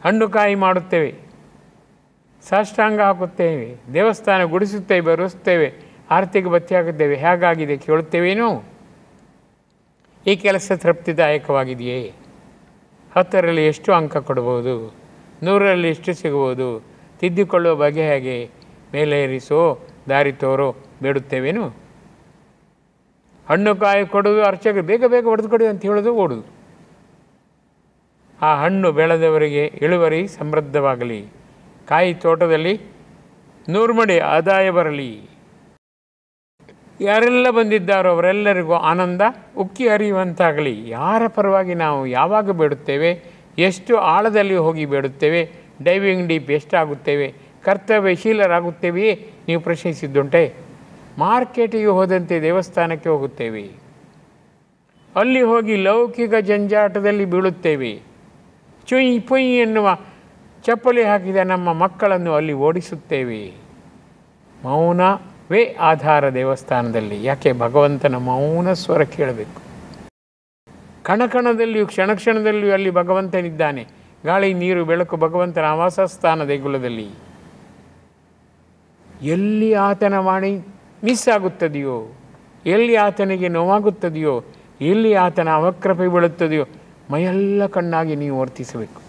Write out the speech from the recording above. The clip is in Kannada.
ಹಣ್ಣು ಕಾಯಿ ಮಾಡುತ್ತೇವೆ, ಸಾಷ್ಟಾಂಗ ಹಾಕುತ್ತೇವೆ, ದೇವಸ್ಥಾನ ಗುಡಿಸುತ್ತೇವೆ, ಬರೆಸ್ತೇವೆ, ಆರತಿಗೆ ಬತ್ತಿ ಹಾಕುತ್ತೇವೆ. ಹೇಗಾಗಿದೆ ಕೇಳುತ್ತೇವೇನೋ? ಈ ಕೆಲಸ ತೃಪ್ತಿದಾಯಕವಾಗಿದೆಯೇ? 10ರಲ್ಲಿ ಎಷ್ಟು ಅಂಕ ಕೊಡ್ಬೋದು? 100ರಲ್ಲಿ ಎಷ್ಟು ಸಿಗ್ಬೋದು? ತಿದ್ದಿಕೊಳ್ಳುವ ಬಗೆ ಹೇಗೆ? ಮೇಲೇರಿಸೋ, ದಾರಿ ತೋರೋ ಬೇಡುತ್ತೇವೇನು? ಹಣ್ಣು ಕಾಯಿ ಕೊಡೋದು, ಅರ್ಚಕರು ಬೇಗ ಬೇಗ ಹೊಡೆದು ಕೊಡಿ ಅಂತ ಹೇಳೋದು, ಓಡೋದು. ಆ ಹಣ್ಣು ಬೆಳೆದವರಿಗೆ ಇಳುವರಿ ಸಮೃದ್ಧವಾಗಲಿ, ಕಾಯಿ ತೋಟದಲ್ಲಿ 100 ಮಡಿ ಆದಾಯ ಬರಲಿ. ಯಾರೆಲ್ಲ ಬಂದಿದ್ದಾರೋ ಅವರೆಲ್ಲರಿಗೂ ಆನಂದ ಉಕ್ಕಿ ಹರಿಯುವಂತಾಗಲಿ. ಯಾರ ಪರವಾಗಿ ನಾವು ಯಾವಾಗ ಬೇಡುತ್ತೇವೆ? ಎಷ್ಟು ಆಳದಲ್ಲಿ ಹೋಗಿ ಬೇಡುತ್ತೇವೆ? Diving deep ಎಷ್ಟಾಗುತ್ತೇವೆ? ಕರ್ತವ್ಯಶೀಲರಾಗುತ್ತೇವೆಯೇ? ನೀವು ಪ್ರಶ್ನಿಸಿದ್ದುಂಟೆ? ಮಾರ್ಕೆಟಿಗೆ ಹೋದಂತೆ ದೇವಸ್ಥಾನಕ್ಕೆ ಹೋಗುತ್ತೇವೆ, ಅಲ್ಲಿ ಹೋಗಿ ಲೌಕಿಕ ಜಂಜಾಟದಲ್ಲಿ ಬೀಳುತ್ತೇವೆ. ಚುಯ್ ಪುಯ್ ಎನ್ನುವ ಚಪ್ಪಲಿ ಹಾಕಿದ ನಮ್ಮ ಮಕ್ಕಳನ್ನು ಅಲ್ಲಿ ಓಡಿಸುತ್ತೇವೆ. ಮೌನವೇ ಆಧಾರ ದೇವಸ್ಥಾನದಲ್ಲಿ. ಯಾಕೆ? ಭಗವಂತನ ಮೌನ ಸ್ವರ ಕೇಳಬೇಕು. ಕಣಕಣದಲ್ಲಿಯೂ ಕ್ಷಣ ಕ್ಷಣದಲ್ಲಿಯೂ ಅಲ್ಲಿ ಭಗವಂತನಿದ್ದಾನೆ. ಗಾಳಿ ನೀರು ಬೆಳಕು ಭಗವಂತನ ಆವಾಸ ಸ್ಥಾನ ದೇಗುಲದಲ್ಲಿ. ಎಲ್ಲಿ ಆತನ ವಾಣಿ ಮಿಸ್ ಆಗುತ್ತದೆಯೋ, ಎಲ್ಲಿ ಆತನಿಗೆ ನೋವಾಗುತ್ತದೆಯೋ, ಎಲ್ಲಿ ಆತನ ಅವಕೃಪೆ ಬೀಳುತ್ತದೆಯೋ, ಮೈಯೆಲ್ಲ ಕಣ್ಣಾಗಿ ನೀವು ವರ್ತಿಸಬೇಕು.